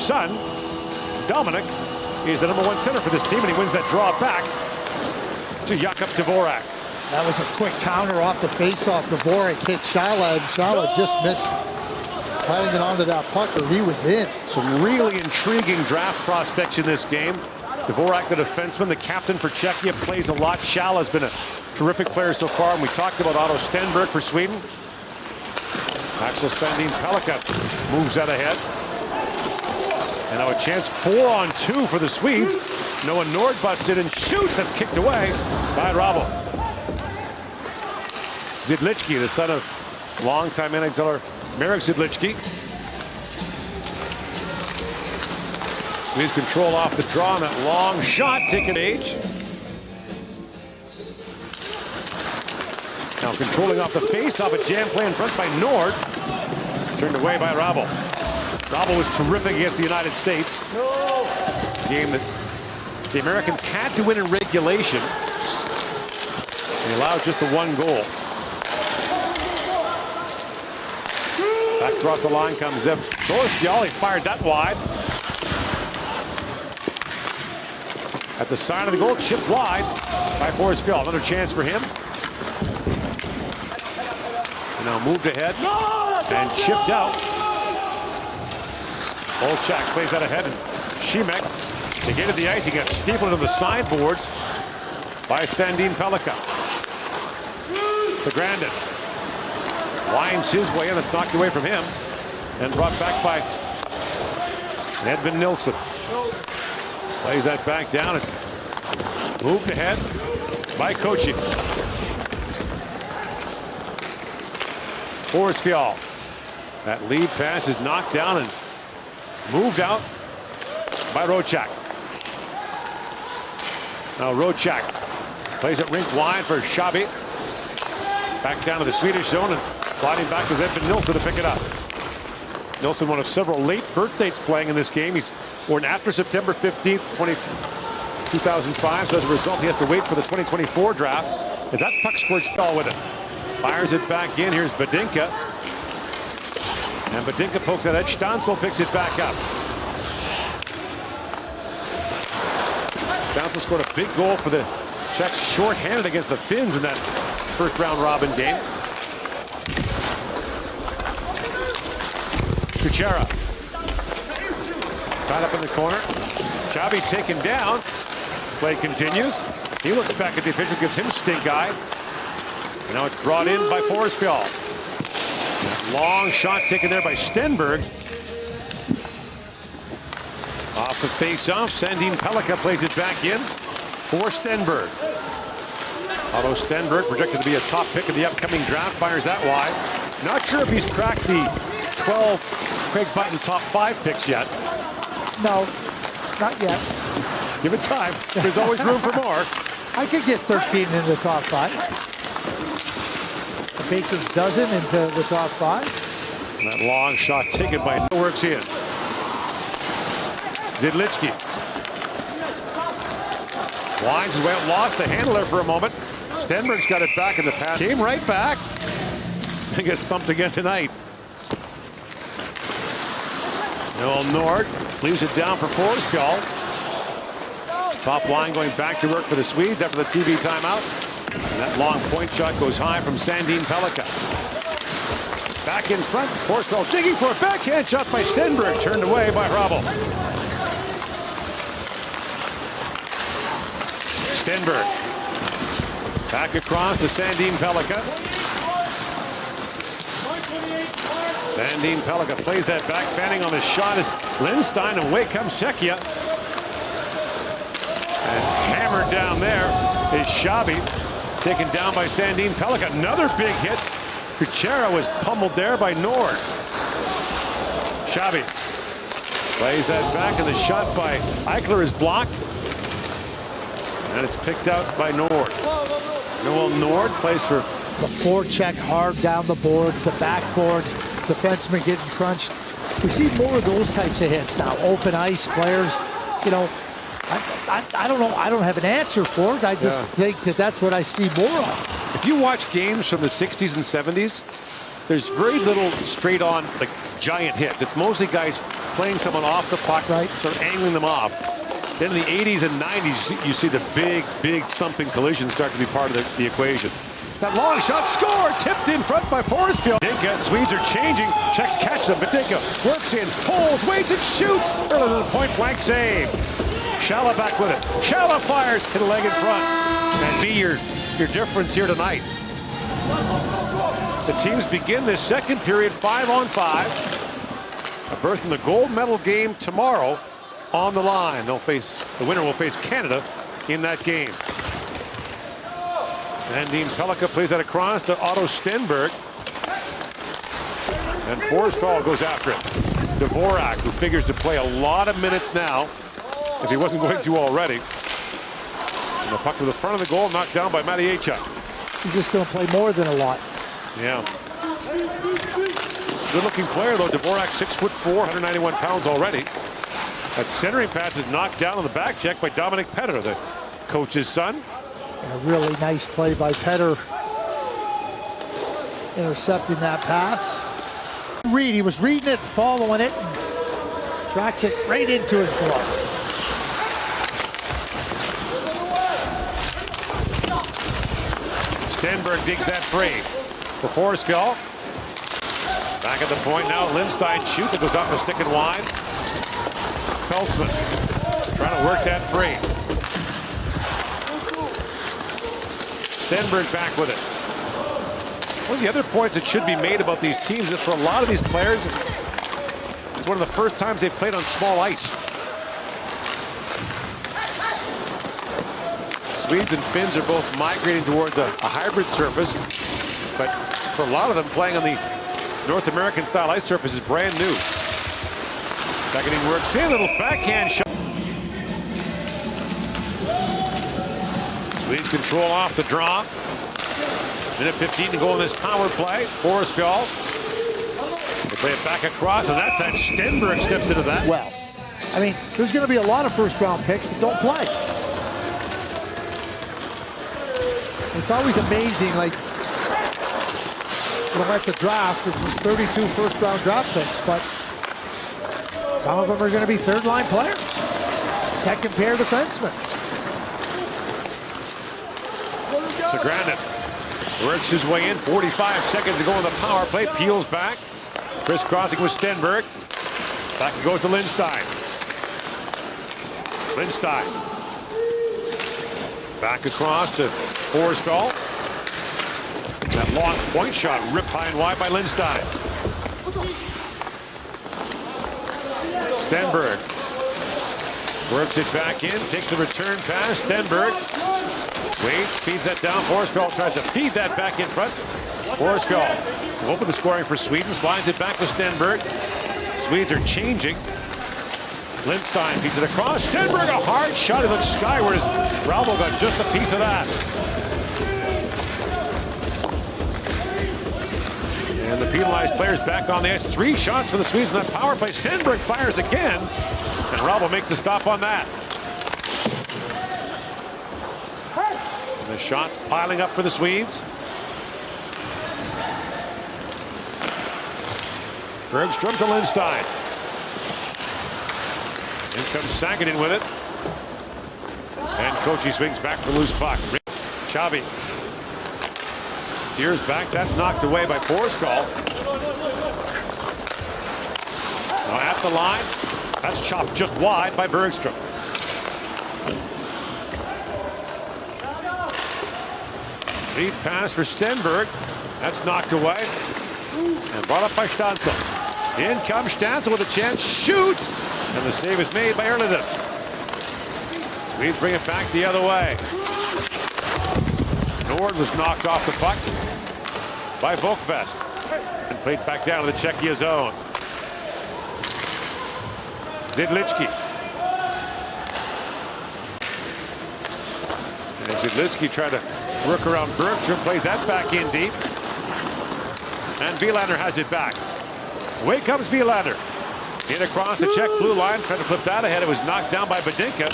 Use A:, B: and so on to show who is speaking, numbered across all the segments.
A: son, Dominic, is the #1 center for this team, and he wins that draw back to Jakub Dvorak.
B: That was a quick counter off the face-off. Dvorak hit Shala, and Shala just missed piling it onto that puck, or he was in.
A: Some really intriguing draft prospects in this game. Dvorak, the defenseman, the captain for Czechia, plays a lot. Shala has been a terrific player so far, and we talked about Otto Stenberg for Sweden. Axel Sandin Pellikka moves out ahead. And now a chance 4-on-2 for the Swedes. Noah Nord busts in and shoots. That's kicked away by Rabo. Zidlichki, the son of longtime NHLer Marek Zidlichki. Swedes control off the draw on that long shot, taking age. Now controlling off the face-off, a jam play in front by Nord. Turned away by Rabo. Rabo was terrific against the United States. Game that the Americans had to win in regulation. They allowed just the 1 goal. Back across the line comes Zev Torskial. He fired that wide. At the side of the goal, chipped wide by Forsfjell. Another chance for him. And now moved ahead and chipped out. Olchak plays that ahead, and Šimek, they get to the ice. He got steepled to the sideboards by Sandin Pellikka. Grandin winds his way in. It's knocked away from him and brought back by Edvin Nilsson. Plays that back down. It's moved ahead by Kochi. Forsfjell. That lead pass is knocked down and moved out by Rochak. Now Rochak plays it rink wide for Shabi. Back down to the Swedish zone, and sliding back to Edvin Nilsson to pick it up. Nilsson, one of several late birth dates playing in this game. He's born after September 15th, 2005. So as a result, he has to wait for the 2024 draft. As that puck squirts ball with it. Fires it back in. Here's Badinka. And Badinka pokes that edge. Stansel picks it back up. Stansel scored a big goal for the Czechs, shorthanded against the Finns in that first round robin game. Kuchera tied up in the corner. Chabi taken down. Play continues. He looks back at the official, gives him stink eye. And now it's brought in by Forsfjell. Long shot taken there by Stenberg. Off the face-off, Sandin Pellikka plays it back in for Stenberg. Otto Stenberg, projected to be a top pick in the upcoming draft, fires that wide. Not sure if he's cracked the 12 Craig Button top 5 picks yet.
B: No, not yet.
A: Give it time. There's always room for more.
B: I could get 13 in the top 5. A baker's dozen into the top 5.
A: And that long shot taken by works in. Zidlichki winds his way out, lost the handler for a moment. Stenberg's got it back in the pass. Came right back. And gets thumped again tonight. Noel Nord leaves it down for Forsfjell. Top line going back to work for the Swedes after the TV timeout. And that long point shot goes high from Sandin Pellikka. Back in front, Forsfjell digging for a backhand shot by Stenberg, turned away by Rabo. Stenberg back across to Sandin Pellikka. Sandin Pellikka plays that back, fanning on the shot as Lindstein, and away comes Czechia. And hammered down there is Shabi, taken down by Sandin Pellikka. Another big hit. Kuchera was pummeled there by Nord. Shabi plays that back, and the shot by Eichler is blocked. And it's picked out by Nord. Noel Nord plays for
B: the forecheck hard down the boards, the backboards, defensemen getting crunched. We see more of those types of hits now. Open ice players, you know, I don't know. I don't have an answer for it. I just think that that's what I see more of.
A: If you watch games from the 60s and 70s, there's very little straight on, like, giant hits. It's mostly guys playing someone off the puck,
B: right,
A: sort of angling them off. Then in the 80s and 90s, you see the big thumping collisions start to be part of the equation. That long shot, score, tipped in front by Forestfield. Hlinka, Swedes are changing, Czechs catch them, but Hlinka works in, holds, waits and shoots. Early to the point blank save. Shala back with it. Shala fires, hit a leg in front. And be your difference here tonight. The teams begin this second period 5-on-5. A berth in the gold medal game tomorrow on the line. The winner will face Canada in that game. Sandin Pellikka plays that across to Otto Stenberg. And Forsfeld goes after it. Dvorak, who figures to play a lot of minutes now, if he wasn't going to already. And the puck to the front of the goal, knocked down by Matejchuk.
B: He's just going to play more than a lot.
A: Yeah. Good-looking player, though. Dvorak, 6'4", 191 pounds already. That centering pass is knocked down on the back check by Dominic Petter, the coach's son.
B: And a really nice play by Petter, intercepting that pass. He was reading it, following it, and tracks it right into his glove.
A: Stenberg digs that free. The Forsfeld. Back at the point now. Lindstein shoots. It goes off the stick and wide. Feltzman trying to work that free. Stenberg back with it. One of the other points that should be made about these teams is for a lot of these players, it's one of the first times they've played on small ice. Swedes and Finns are both migrating towards a hybrid surface, but for a lot of them, playing on the North American style ice surface is brand new. Seconding works in, little backhand shot. Swedes control off the draw. Minute 15 to go in this power play. Forsfeld. They play it back across, and that time Stenberg steps into that.
B: Well, I mean, there's going to be a lot of first-round picks that don't play. It's always amazing, like, when I'm at the draft, it's 32 first-round draft picks, but some of them are going to be third-line players, second-pair defensemen.
A: Sagranin works his way in. 45 seconds to go on the power play. Peels back. Crisscrossing with Stenberg. Back it goes to Lindstein. Lindstein. Back across to Forsfeld. That long point shot ripped high and wide by Lindstein. Stenberg works it back in. Takes the return pass. Stenberg. Waits, feeds that down. Forsfeld tries to feed that back in front. Forsfeld open the scoring for Sweden. Slides it back to Stenberg. Swedes are changing. Lindstein feeds it across. Stenberg, a hard shot. He looks skyward as Ralvo got just a piece of that. And the penalized players back on the ice. 3 shots for the Swedes in that power play. Stenberg fires again. And Ralvo makes the stop on that. The shots piling up for the Swedes. Bergstrom to Lindstein. In comes Sagadin with it. And Kochi swings back for loose puck. Chavi steers back. That's knocked away by Forsfeld. Now at the line. That's chopped just wide by Bergstrom. Lead pass for Stenberg. That's knocked away. And brought up by Stanzel. In comes Stanzel with a chance. Shoots! And the save is made by Erliden. Swedes bring it back the other way. Nord was knocked off the puck by Vokvest. And played back down to the Czechia zone. Zidličky. And Zidličky tried to work around Bergstrom, plays that back in deep. And Wielander has it back. Away comes Wielander. In across the Czech blue line, trying to flip that ahead. It was knocked down by Badinka.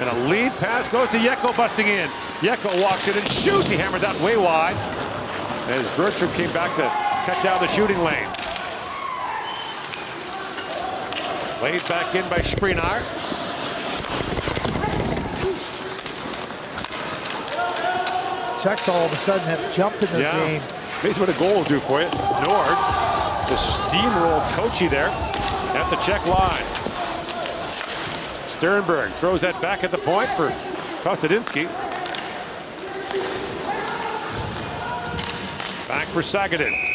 A: And a lead pass goes to Yeko, busting in. Yeko walks in and shoots. He hammered that way wide. As Bergstrom came back to cut down the shooting lane. Played back in by Sprinar.
B: Czechs all of a sudden have jumped in their game.
A: Here's what a goal will do for you. Nord, the steamroll Kochi there at the Czech line. Stenberg throws that back at the point for Kostadinsky. Back for Sagadin.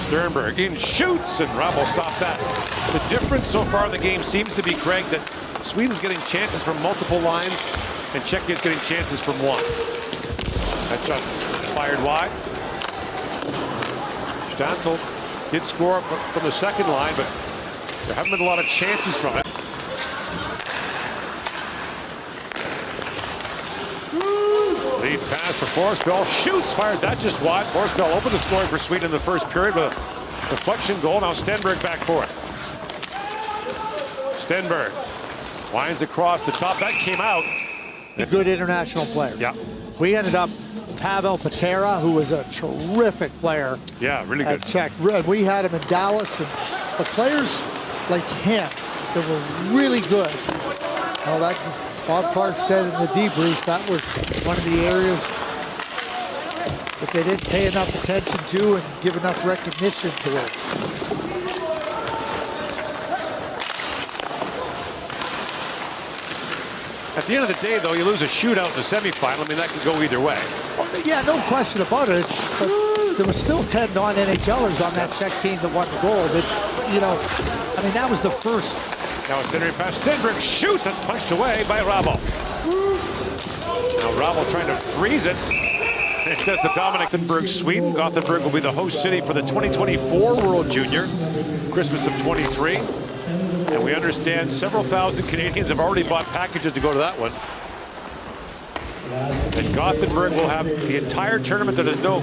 A: Stenberg in shoots, and Rabo stopped that. The difference so far in the game seems to be, Craig, that Sweden's getting chances from multiple lines, and Czechia's getting chances from one. That shot fired wide. Stancil did score from the second line, but there haven't been a lot of chances from it. Lead pass for Forsberg. Shoots, fired that just wide. Forsberg opened the scoring for Sweden in the first period with a deflection goal. Now Stenberg back for it. Stenberg winds across the top. That came out.
B: A good international player.
A: Yeah.
B: We ended up Pavel Patera, who was a terrific player.
A: Yeah, really good.
B: Czech. We had him in Dallas, and the players like him that were really good. Well, that Bob Clark said in the debrief that was one of the areas that they didn't pay enough attention to and give enough recognition towards.
A: At the end of the day, though, you lose a shootout in the semifinal. I mean, that could go either way.
B: Oh, yeah, no question about it. But there was still 10 non-NHLers on that Czech team that won the gold. But, you know, I mean, that was the first.
A: Now it's centering pass. Stenberg shoots. That's punched away by Rabo. Now Rabo trying to freeze it. Instead to Dominic Gothenburg, Sweden. Gothenburg will be the host city for the 2024 World Junior, Christmas of 23. And we understand several thousand Canadians have already bought packages to go to that one. And Gothenburg will have the entire tournament. There's no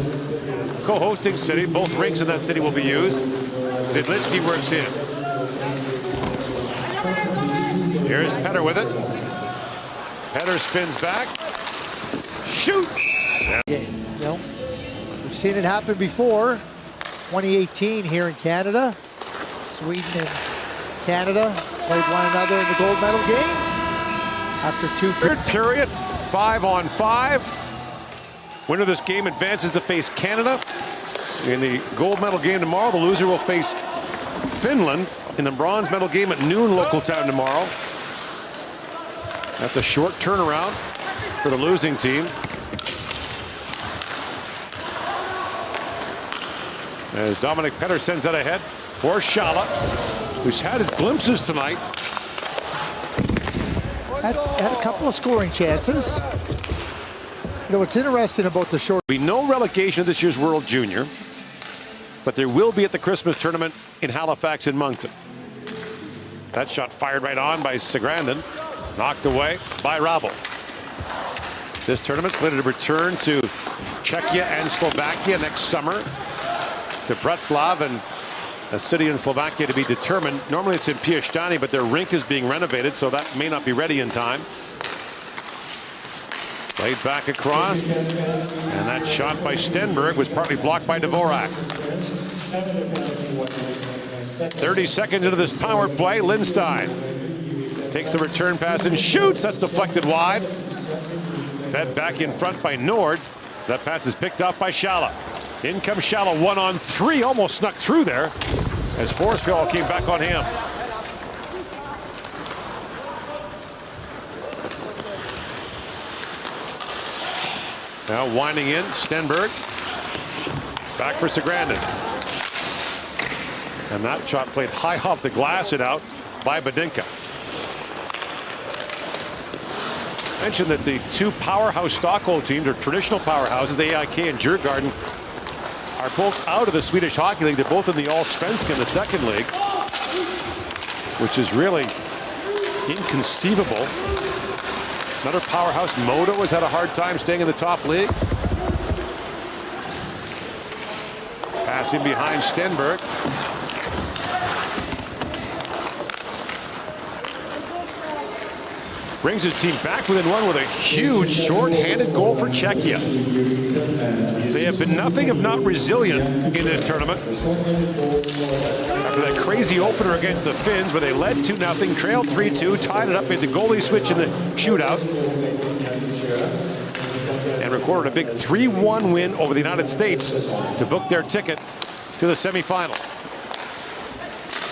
A: co-hosting city. Both rinks in that city will be used. Zidlinsky works in. Here's Petter with it. Petter spins back. Shoots.
B: You know, we've seen it happen before. 2018 here in Canada. Sweden and Canada played one another in the gold medal game. After
A: third period, 5-on-5. Winner of this game advances to face Canada. In the gold medal game tomorrow, the loser will face Finland in the bronze medal game at noon local time tomorrow. That's a short turnaround for the losing team. As Dominic Petter sends that ahead for Shala, who's had his glimpses tonight.
B: Had a couple of scoring chances. You know, what's interesting about the short.
A: There'll be no relegation of this year's World Junior, but there will be at the Christmas tournament in Halifax and Moncton. That shot fired right on by Sagrandin, knocked away by Rabo. This tournament slated to return to Czechia and Slovakia next summer, to Bratslav, and a city in Slovakia to be determined. Normally it's in Piešťany, but their rink is being renovated, so that may not be ready in time. Played back across, and that shot by Stenberg was partly blocked by Dvorak. 30 seconds into this power play, Lindstein takes the return pass and shoots. That's deflected wide. Fed back in front by Nord. That pass is picked up by Shala. In comes Shala, 1-on-3, almost snuck through there as Forsberg came back on him. Now winding in, Stenberg. Back for Sagrandin. And that shot played high off the glass and out by Badinka. Mentioned that the two powerhouse Stockholm teams, or traditional powerhouses, AIK and Djurgården, are both out of the Swedish Hockey League. They're both in the Allsvenskan, the second league, which is really inconceivable. Another powerhouse, Modo, has had a hard time staying in the top league. Passing behind Stenberg. Brings his team back within one with a huge short-handed goal for Czechia. They have been nothing if not resilient in this tournament. After that crazy opener against the Finns where they led 2-0, trailed 3-2, tied it up, made the goalie switch in the shootout, and recorded a big 3-1 win over the United States to book their ticket to the semifinal.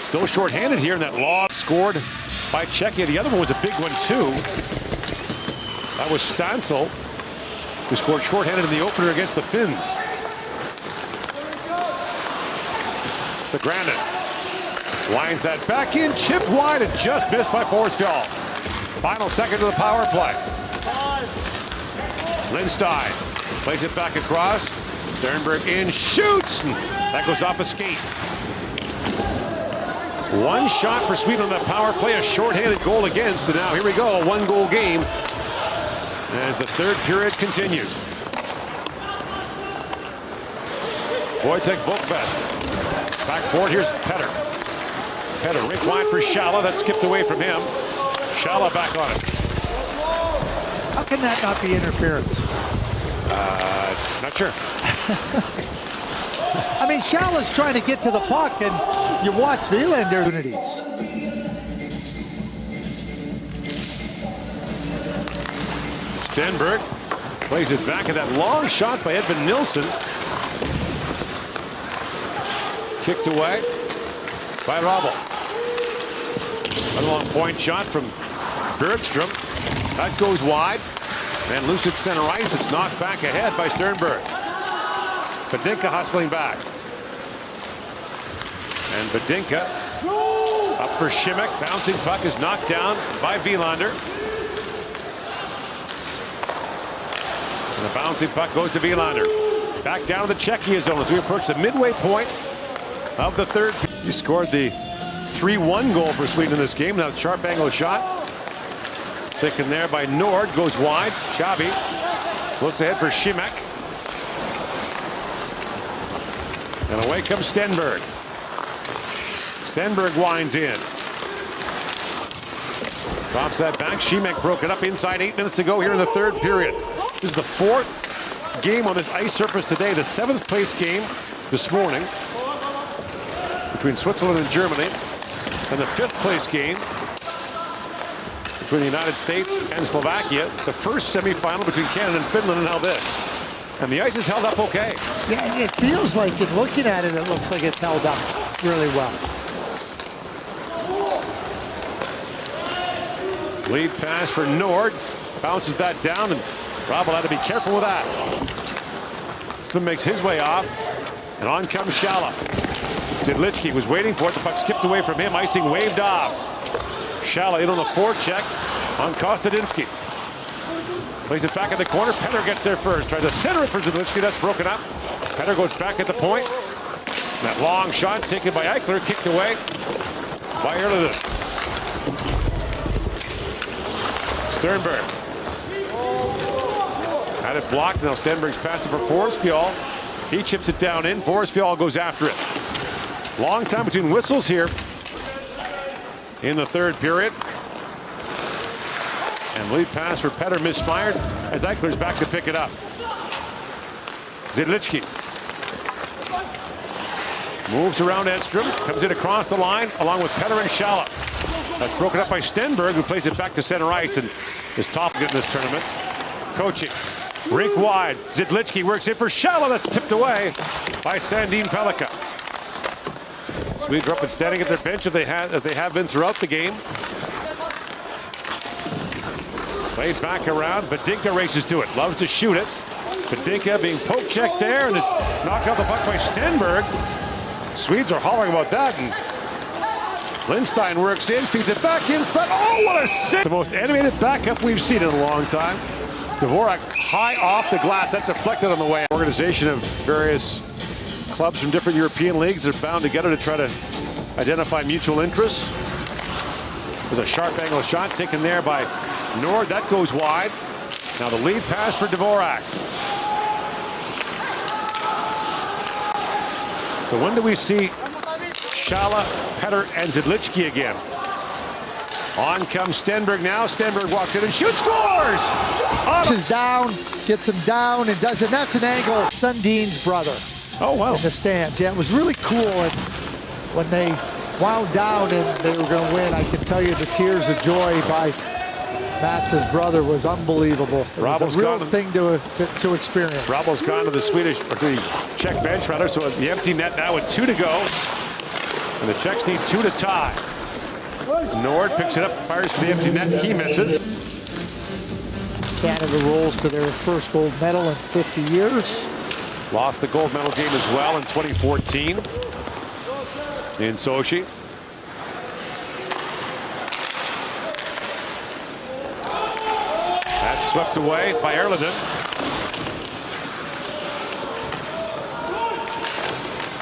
A: Still short-handed here in that lob scored by Czechia. The other one was a big one too. That was Stansel, who scored short-handed in the opener against the Finns. So Grandin winds that back in, chipped wide and just missed by Forsfjall. Final second of the power play. Lindstein plays it back across. Stenberg in, shoots, and that goes off a skate. One shot for Sweden on that power play, a short-handed goal against, and now here we go, a one-goal game as the third period continues. Wojtek Volkvest. Back forward, here's Petter. Petter, rink wide for Shala, that skipped away from him. Shala back on it.
B: How can that not be interference?
A: Not sure.
B: I mean, Shala's trying to get to the puck, and you watch Villander opportunities.
A: Stenberg plays it back at that long shot by Edvin Nilsson. Kicked away by Rabel. A long point shot from Bergstrom. That goes wide. And loose at center ice. It's knocked back ahead by Stenberg. Badinka hustling back. And Badinka up for Šimek. Bouncing puck is knocked down by Villander. And the bouncing puck goes to Villander. Back down to the Czechia zone as we approach the midway point of the third. He scored the 3-1 goal for Sweden in this game. Now sharp angle shot. Taken there by Nord. Goes wide. Xabi looks ahead for Šimek. And away comes Stenberg. Stenberg winds in. Drops that back. Šimek broke it up inside 8 minutes to go here in the third period. This is the fourth game on this ice surface today. The 7th place game this morning between Switzerland and Germany. And the 5th place game between the United States and Slovakia. The first semifinal between Canada and Finland, and now this. And the ice is held up okay.
B: Yeah, it feels like, in looking at it, it looks like it's held up really well.
A: Lead pass for Nord. Bounces that down, and Rabel had to be careful with that. Klim makes his way off, and on comes Shala. Zidlichki was waiting for it. The puck skipped away from him. Icing waved off. Shala in on the forecheck on Kostadinsky. Plays it back in the corner. Petter gets there first. Tries to center it for Zidlichki. That's broken up. Petter goes back at the point. And that long shot taken by Eichler, kicked away by Erliden. Stenberg had it blocked. Now Stenberg's passing for Forsfjall. He chips it down in. Forsfjall goes after it. Long time between whistles here in the third period. And lead pass for Petter misfired as Eichler's back to pick it up. Zidlichki moves around Edstrom, comes in across the line along with Petter and Shala. That's broken up by Stenberg, who plays it back to center ice and is top in this tournament. Coaching, rink wide. Zidlichki works in for Shala. That's tipped away by Sandin Pellikka. Swedes are up and standing at their bench as they have been throughout the game. Played back around. Badinka races to it. Loves to shoot it. Badinka being poke checked there, and it's knocked out the puck by Stenberg. Swedes are hollering about that, and Lindstein works in, feeds it back in front. Oh, what a save! The most animated backup we've seen in a long time. Dvorak high off the glass. That deflected on the way. Organization of various clubs from different European leagues are bound together to try to identify mutual interests. There's a sharp angle shot taken there by Nord. That goes wide. Now the lead pass for Dvorak. So when do we see Shala, Petter, and Zidlichki again? On comes Stenberg now. Stenberg walks in and shoots, scores!
B: Is down, gets him down, and does it. That's an angle. Sundin's brother.
A: Oh, wow.
B: In the stands. Yeah, it was really cool. And when they wound down and they were going to win, I can tell you the tears of joy by Mats's brother was unbelievable. It was a real thing to experience.
A: Rabo's gone to the Czech bench, rather, so the empty net now with 2 to go. And the Czechs need 2 to tie. Nord picks it up, fires for the empty net, he misses.
B: Canada rolls to their first gold medal in 50 years.
A: Lost the gold medal game as well in 2014 in Sochi. That's swept away by Erlenden.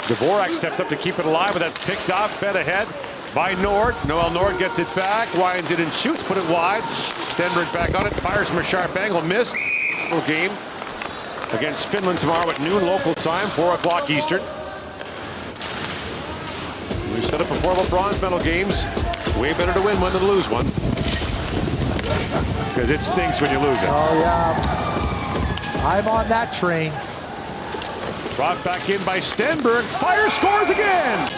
A: Dvorak steps up to keep it alive, but that's picked off, fed ahead by Nord. Noel Nord gets it back, winds it and shoots, put it wide. Stenberg back on it, fires from a sharp angle, missed. Little game against Finland tomorrow at noon local time, 4 o'clock Eastern. We've said it before about bronze medal games. Way better to win one than to lose one. Because it stinks when you lose it.
B: Oh, yeah. I'm on that train.
A: Brought back in by Stenberg. Fire, scores again!